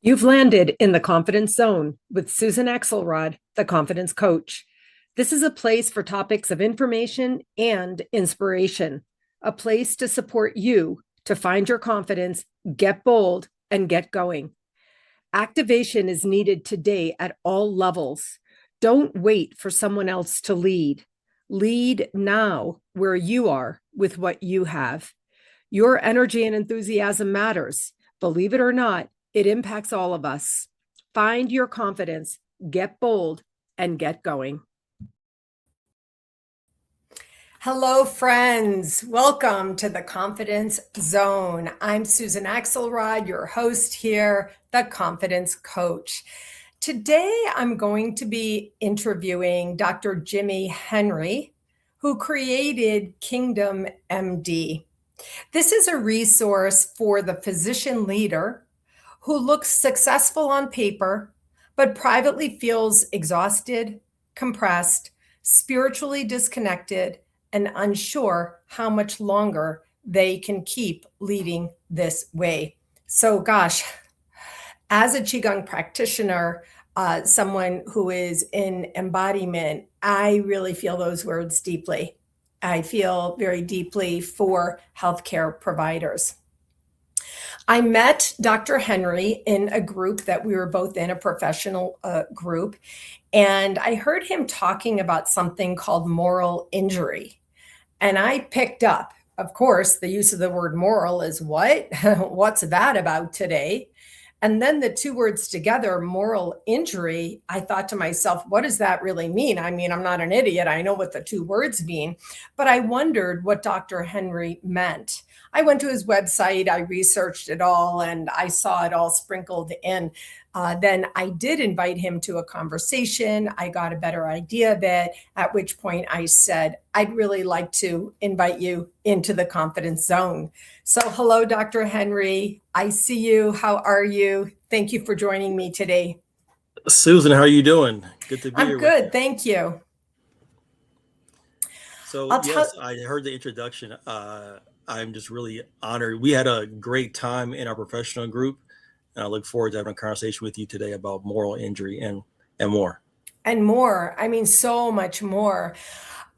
You've landed in the confidence zone with Susan Axelrod, the confidence coach. This is a place for topics of information and inspiration, a place to support you to find your confidence, get bold, and get going. Activation is needed today at all levels. Don't wait for someone else to lead. Lead now where you are with what you have. Your energy and enthusiasm matters. Believe it or not, it impacts all of us. Find your confidence, get bold, and get going. Hello, friends. Welcome to the Confidence Zone. I'm Susan Axelrod, your host here, the Confidence Coach. Today, I'm going to be interviewing Dr. Jimmy Henry, who created Kingdom MD. This is a resource for the physician leader who looks successful on paper, but privately feels exhausted, compressed, spiritually disconnected, and unsure how much longer they can keep leading this way. So gosh, as a Qigong practitioner, someone who is in embodiment, I really feel those words deeply. I feel very deeply for healthcare providers. I met Dr. Henry in a group that we were both in, a professional group, and I heard him talking about something called moral injury. And I picked up, of course, the use of the word moral is what? What's that about today? And then the two words together, moral injury, I thought to myself, what does that really mean? I mean, I'm not an idiot. I know what the two words mean, but I wondered what Dr. Henry meant. I went to his website, I researched it all, and I saw it all sprinkled in. Then I did invite him to a conversation. I got a better idea of it, at which point I said, I'd really like to invite you into the confidence zone. So hello, Dr. Henry. I see you. How are you? Thank you for joining me today. Susan, how are you doing? Good to be here. I'm good. Thank you. So yes, I heard the introduction. I'm just really honored. We had a great time in our professional group, and I look forward to having a conversation with you today about moral injury and more. And more. I mean, so much more.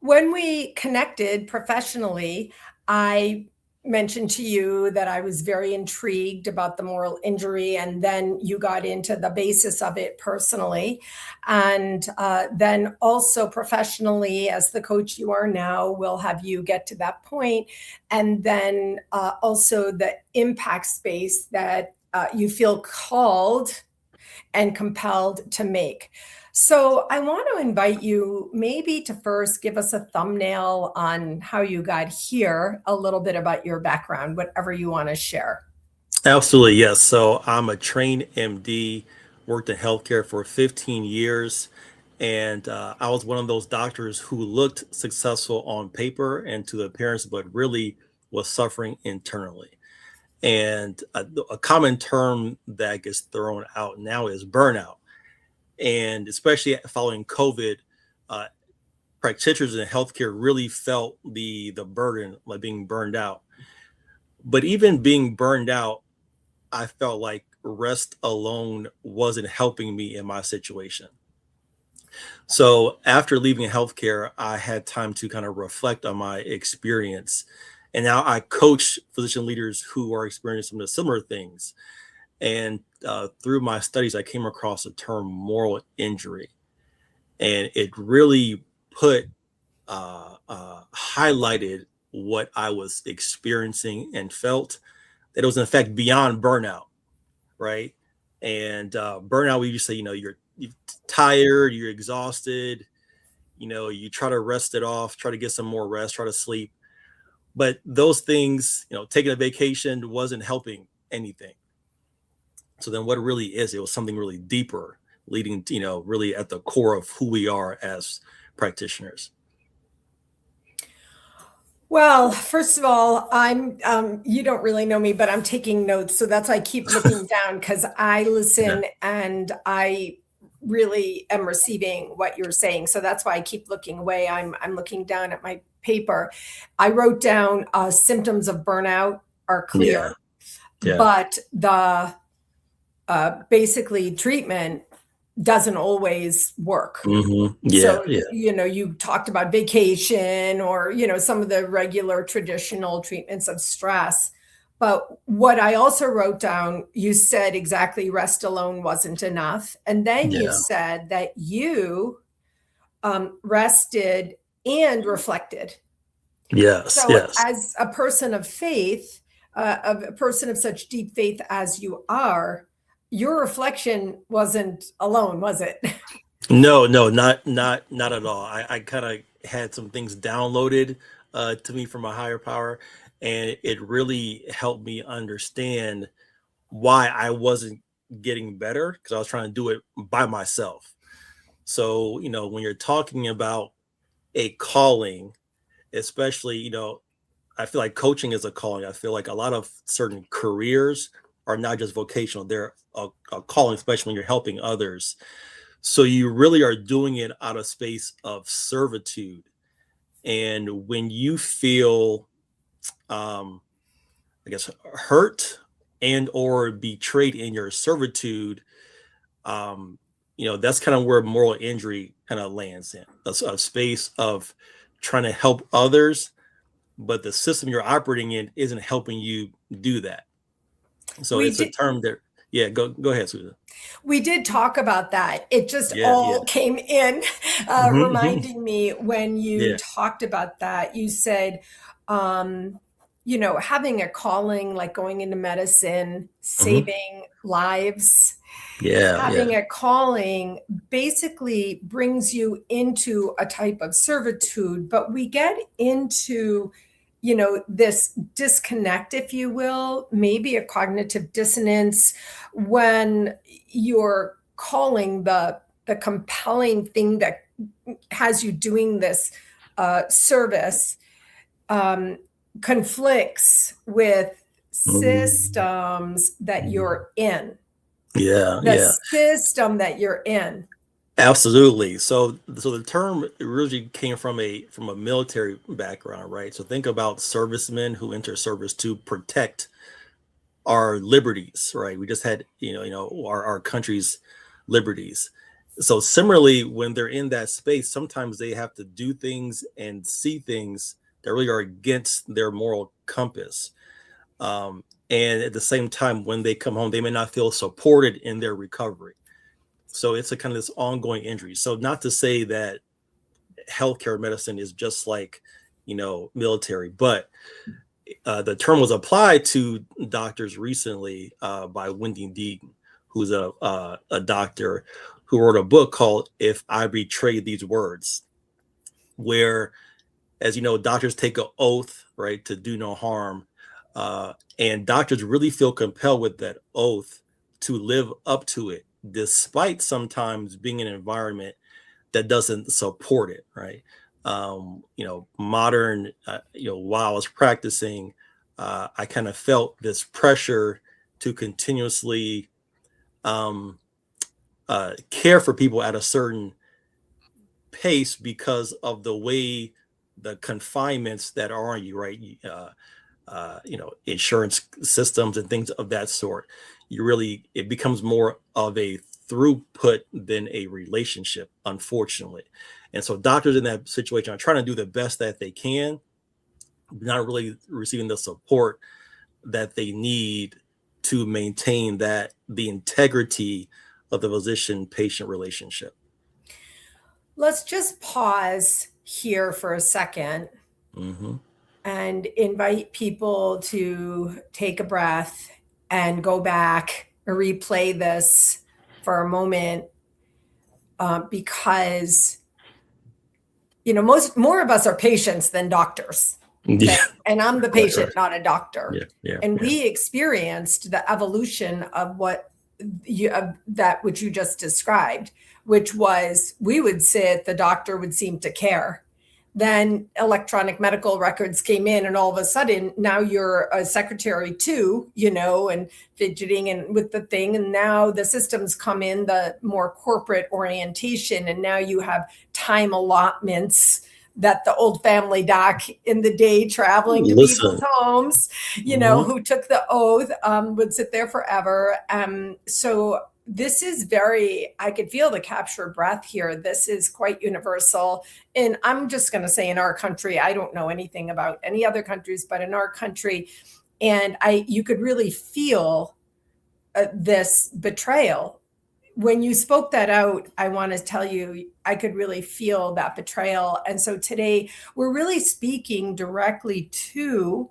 When we connected professionally, I mentioned to you that I was very intrigued about the moral injury, and then you got into the basis of it personally. And then also professionally, as the coach you are now, we'll have you get to that point. And then also the impact space that you feel called and compelled to make. So I want to invite you maybe to first give us a thumbnail on how you got here, a little bit about your background, whatever you want to share. Absolutely, yes. So I'm a trained MD, worked in healthcare for 15 years, and I was one of those doctors who looked successful on paper and to the appearance, but really was suffering internally. And a common term that gets thrown out now is burnout. And especially following COVID, uh, practitioners in healthcare really felt the burden, like being burned out. But even being burned out, I felt like rest alone wasn't helping me in my situation. So after leaving healthcare, I had time to kind of reflect on my experience. And now I coach physician leaders who are experiencing some of the similar things. And through my studies, I came across the term moral injury. And it really highlighted what I was experiencing and felt, that it was in fact beyond burnout, right? And burnout, we just say, you're tired, you're exhausted, you try to rest it off, try to get some more rest, try to sleep. But those things, taking a vacation wasn't helping anything. So then what it really is, it was something really deeper, leading, really at the core of who we are as practitioners. Well, first of all, I'm you don't really know me, but I'm taking notes. So that's why I keep looking down, because I listen and I really am receiving what you're saying. So that's why I keep looking away. I'm looking down at my paper. I wrote down symptoms of burnout are clear, Yeah. but the basically treatment doesn't always work. Yeah, So, yeah, you talked about vacation or, some of the regular traditional treatments of stress. But what I also wrote down, you said exactly rest alone wasn't enough. And then you yeah. said that you rested and reflected. Yes, So, yes. as a person of faith, a person of such deep faith as you are, your reflection wasn't alone, was it? No, no, not at all. I kind of had some things downloaded to me from a higher power, and it really helped me understand why I wasn't getting better because I was trying to do it by myself. So, when you're talking about a calling, especially, I feel like coaching is a calling. I feel like a lot of certain careers are not just vocational, they're a calling, especially when you're helping others. So you really are doing it out of space of servitude. And when you feel, um, I guess, hurt and or betrayed in your servitude, um, that's kind of where moral injury kind of lands in a space of trying to help others, but the system you're operating in isn't helping you do that. So We it's a did term that, yeah, go ahead, Susan. we did talk about that. It just Yeah, yeah. all came in, Hmm. reminding me when you Yeah. talked about that. You said, um, having a calling, like going into medicine, Hmm. saving lives, Yeah, yeah. having a calling basically brings you into a type of servitude, but we get into this disconnect, if you will, maybe a cognitive dissonance when you're calling the compelling thing that has you doing this service um, conflicts with Mhm. systems that you're in, Yeah, the yeah. system that you're in. Absolutely. So the term originally came from a military background, right? So think about servicemen who enter service to protect our liberties, right? We just had, our country's liberties. So similarly, when they're in that space, sometimes they have to do things and see things that really are against their moral compass. And at the same time, when they come home, they may not feel supported in their recovery. So it's a kind of this ongoing injury. So not to say that healthcare medicine is just like, military, but the term was applied to doctors recently by Wendy Deaton, who's a doctor who wrote a book called "If I Betray These Words," where, as you know, doctors take an oath, right, to do no harm, and doctors really feel compelled with that oath to live up to it, despite sometimes being in an environment that doesn't support it, right? Modern, while I was practicing, I kind of felt this pressure to continuously um, care for people at a certain pace because of the way the confinements that are on you, right? Insurance systems and things of that sort. It becomes more of a throughput than a relationship, unfortunately. And so doctors in that situation are trying to do the best that they can, not really receiving the support that they need to maintain the integrity of the physician patient relationship. Let's just pause here for a second Hmm. and invite people to take a breath and go back and replay this for a moment, because most more of us are patients than doctors. Okay. Yeah. And I'm the Right, patient, right. not a doctor. Yeah, yeah, And yeah. we experienced the evolution of what that which you just described, which was we would sit, the doctor would seem to care. Then electronic medical records came in, and all of a sudden now you're a secretary too, and fidgeting and with the thing. And now the systems come in, the more corporate orientation, and now you have time allotments that the old family doc in the day traveling to people's Listen. homes, Mhm. who took the oath, would sit there forever. So this is very, I could feel the captured breath here. This is quite universal. And I'm just going to say in our country, I don't know anything about any other countries, but in our country, and you could really feel this betrayal when you spoke that out. I want to tell you, I could really feel that betrayal. And so today we're really speaking directly to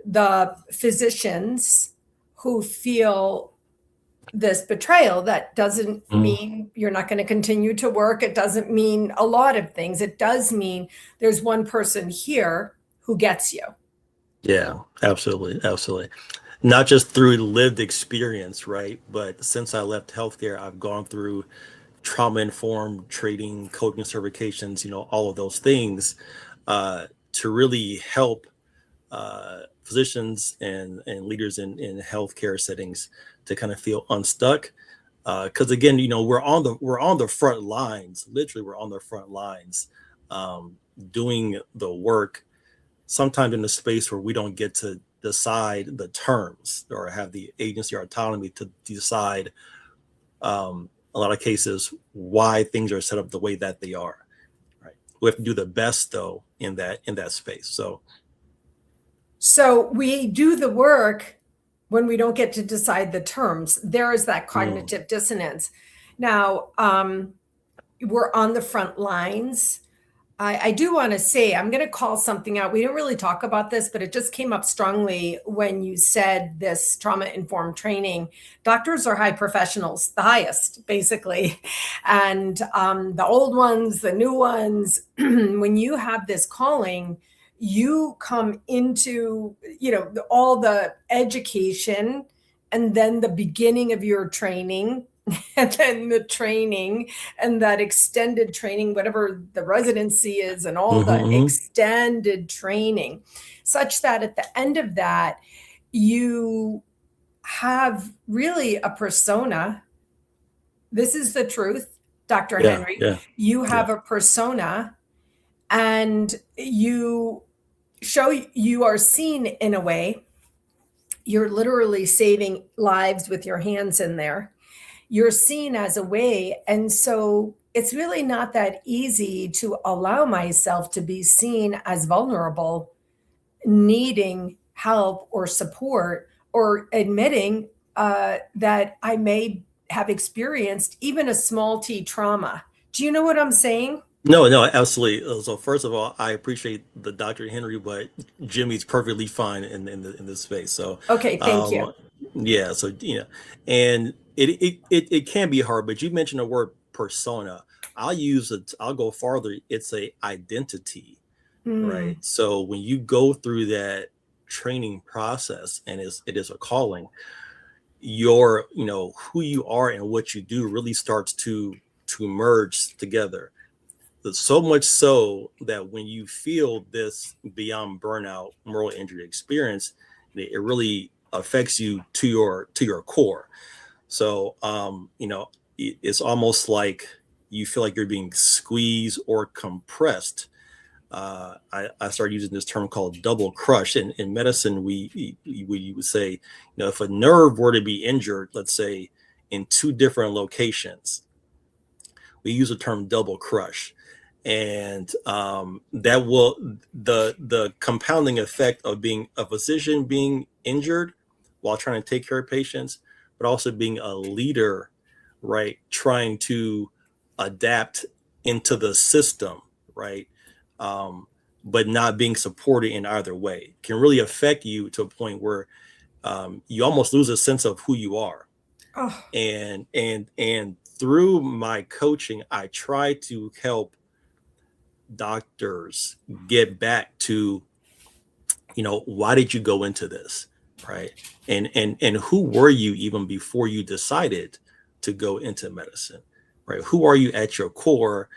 the physicians who feel this betrayal. That doesn't Mhm. mean you're not going to continue to work. It doesn't mean a lot of things. It does mean there's one person here who gets you. Yeah, absolutely, absolutely. Not just through lived experience, right? But since I left healthcare, I've gone through trauma-informed training, coaching certifications, all of those things, to really help physicians and leaders in healthcare settings to kind of feel unstuck. Because again, we're on the front lines. Literally, we're on the front lines, um, doing the work. Sometimes in a space where we don't get to decide the terms or have the agency or autonomy to decide, a lot of cases, why things are set up the way that they are. Right. We have to do the best though in that space. So So we do the work when we don't get to decide the terms. There is that mm, cognitive dissonance. Now, we're on the front lines. I do want to say, I'm going to call something out. We didn't really talk about this, but it just came up strongly when you said this trauma informed training. Doctors are high professionals, the highest, basically. And the old ones, the new ones, when you have this calling, you come into, all the education and then the beginning of your training and then the training and that extended training, whatever the residency is, and all the mhm. extended training, such that at the end of that, you have really a persona. This is the truth, Dr. Yeah, Henry. yeah, You yeah. have a persona, and you show you are seen in a way. You're literally saving lives with your hands in there. You're seen as a way. And so it's really not that easy to allow myself to be seen as vulnerable, needing help or support, or admitting that I may have experienced even a small t trauma. Do you know what I'm saying? No, no, absolutely. So first of all, I appreciate the Dr. Henry, but Jimmy's perfectly fine in this space. So, Okay, thank you. um, yeah. So and it can be hard. But you mentioned the word persona. I'll use it. I'll go farther. It's a identity, right? Hmm. So when you go through that training process, and it is a calling, your who you are and what you do really starts to merge together. So much so that when you feel this beyond burnout moral injury experience, it really affects you to your core. So it's almost like you feel like you're being squeezed or compressed. I started using this term called double crush. In medicine, we would say, if a nerve were to be injured, let's say in two different locations, we use the term double crush. And that will the compounding effect of being a physician being injured while trying to take care of patients, but also being a leader, right, trying to adapt into the system, right, um, but not being supported in either way can really affect you to a point where you almost lose a sense of who you are. Oh, And through my coaching, I try to help doctors get back to, why did you go into this, right? And who were you even before you decided to go into medicine, right? Who are you at your core?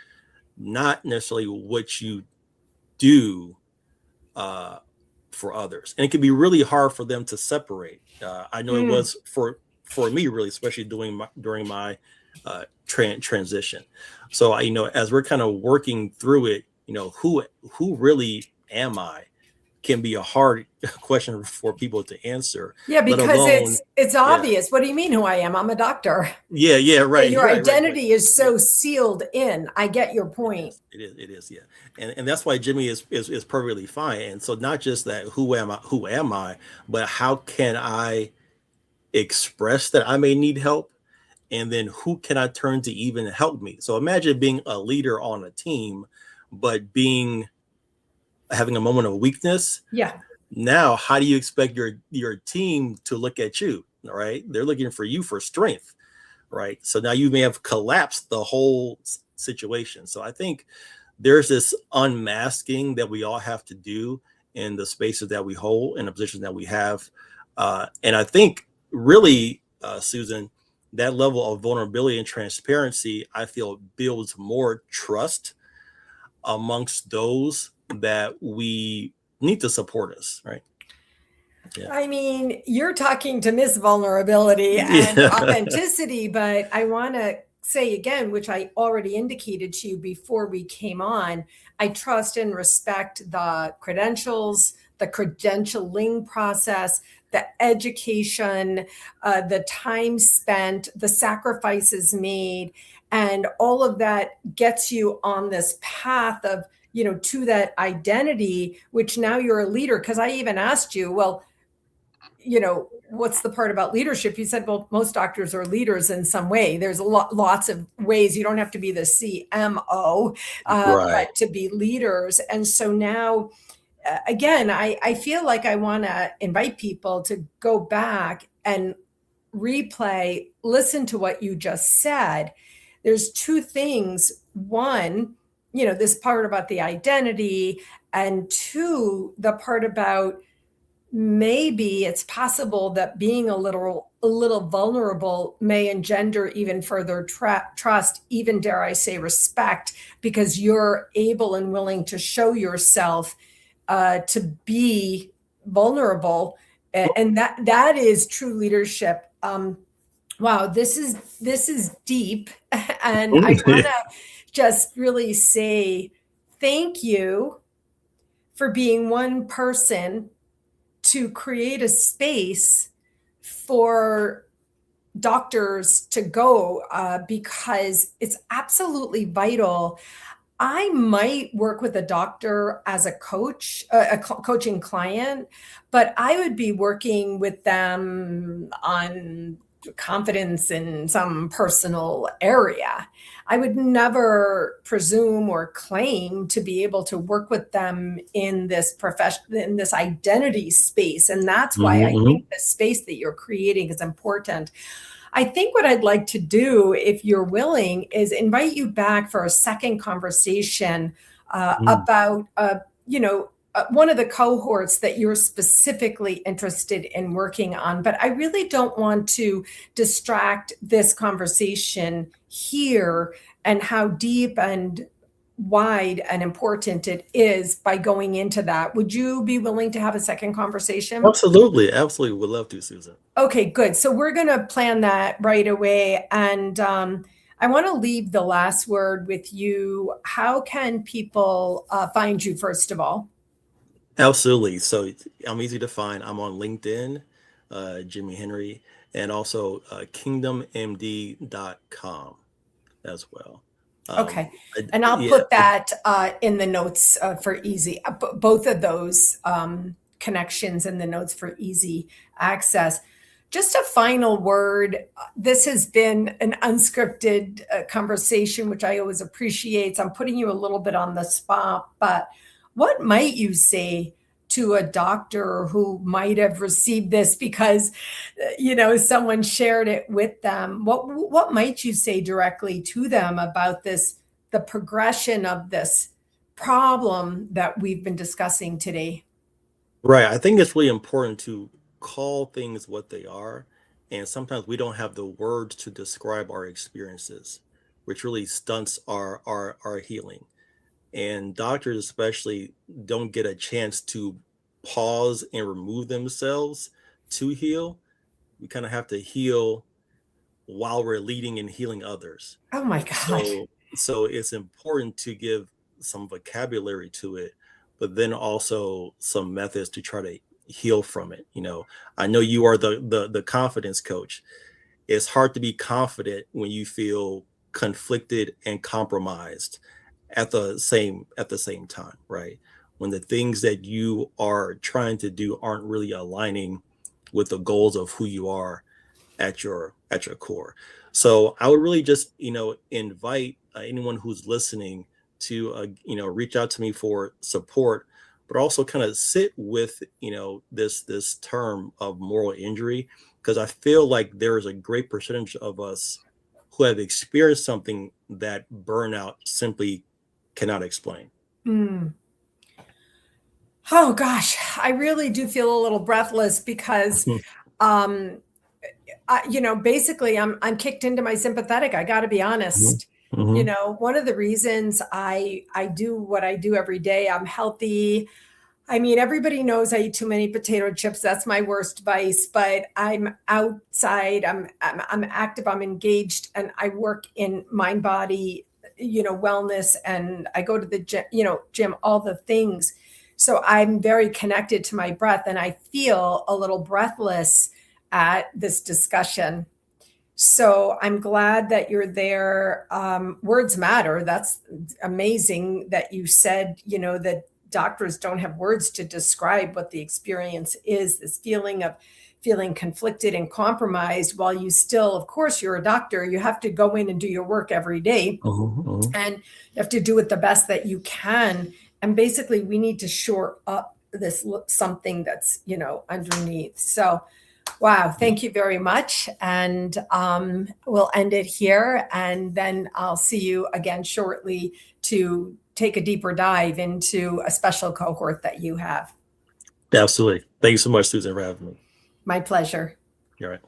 Not necessarily what you do uh, for others. And it can be really hard for them to separate. I know it mm. was for me, really, especially during my transition. So as we're kind of working through it, who really am I can be a hard question for people to answer, Yeah, let because alone, it's yeah, obvious. What do you mean who I am? I'm a doctor. yeah, right, Your right. identity is Yeah, so sealed in. I get your it point. is. It is. Yeah, and that's why Jimmy is perfectly fine. And so not just that, who am I, but how can I express that I may need help, and then who can I turn to even help me? So imagine being a leader on a team, but being having a moment of weakness. Yeah. Now, how do you expect your team to look at you? All right, they're looking for you for strength, right? So now you may have collapsed the whole situation. So I think there's this unmasking that we all have to do in the spaces that we hold and the positions that we have. And I think really, Susan, that level of vulnerability and transparency, I feel, builds more trust amongst those that we need to support us, right? Yeah. I mean, you're talking to Miss Vulnerability and Yeah. authenticity, but I want to say again, which I already indicated to you before we came on, I trust and respect the credentials, the credentialing process, the education, the time spent, the sacrifices made, and all of that gets you on this path of, to that identity, which now you're a leader. Because I even asked you, well, what's the part about leadership? You said, well, most doctors are leaders in some way. There's lots of ways. You don't have to be the CMO, Right. but to be leaders. And so now, again, I feel like I want to invite people to go back and replay, listen to what you just said. There's two things. One, this part about the identity, and two, the part about maybe it's possible that being a little vulnerable may engender even further trust, even dare I say respect, because you're able and willing to show yourself, to be vulnerable. And that is true leadership. Wow, this is deep. And I want to just really say thank you for being one person to create a space for doctors to go, because it's absolutely vital. I might work with a doctor as a coach, coaching client, but I would be working with them on confidence in some personal area. I would never presume or claim to be able to work with them in this profession, in this identity space. And that's why I Hmm. think the space that you're creating is important. I think what I'd like to do, if you're willing, is invite you back for a second conversation, about, one of the cohorts that you're specifically interested in working on. But I really don't want to distract this conversation here and how deep and wide and important it is by going into that. Would you be willing to have a second conversation? Absolutely, absolutely, would love to, Susan. Okay, good. So we're going to plan that right away. And I want to leave the last word with you. How can people find you, first of all? Absolutely. So I'm easy to find. I'm on LinkedIn, Jimmy Henry, and also kingdommd.com as well. Okay. And I'll Yeah. put that in the notes for easy, both of those connections in the notes for easy access. Just a final word. This has been an unscripted conversation, which I always appreciate. So I'm putting you a little bit on the spot, but what might you say to a doctor who might have received this because, someone shared it with them? What might you say directly to them about this, the progression of this problem that we've been discussing today? Right. I think it's really important to call things what they are. And sometimes we don't have the words to describe our experiences, which really stunts our healing. And doctors, especially, don't get a chance to pause and remove themselves to heal. We kind of have to heal while we're leading and healing others. Oh my God. So it's important to give some vocabulary to it, but then also some methods to try to heal from it. I know you are the confidence coach. It's hard to be confident when you feel conflicted and compromised at the same time, right? When the things that you are trying to do aren't really aligning with the goals of who you are at your core. So I would really just invite anyone who's listening to reach out to me for support, but also kind of sit with this term of moral injury, because I feel like there is a great percentage of us who have experienced something that burnout simply cannot explain. Mm. Oh gosh, I really do feel a little breathless because um basically I'm kicked into my sympathetic. I got to be Mhm, honest. mhm, One of the reasons I do what I do every day, I'm healthy. I mean, everybody knows I eat too many potato chips. That's my worst vice, but I'm outside, I'm active, I'm engaged, and I work in mind body, wellness, and I go to the gym, gym, all the things. So I'm very connected to my breath, and I feel a little breathless at this discussion. So I'm glad that you're there. Words matter. That's amazing that you said, that doctors don't have words to describe what the experience is, this feeling of feeling conflicted and compromised while you still, of course, you're a doctor. You have to go in and do your work every day, mhm, mhm. and you have to do it the best that you can. And basically, we need to shore up this something that's, underneath. So, wow, thank you very much. And we'll end it here. And then I'll see you again shortly to take a deeper dive into a special cohort that you have. Absolutely. Thank you so much, Susan, for having me. My pleasure. You're right.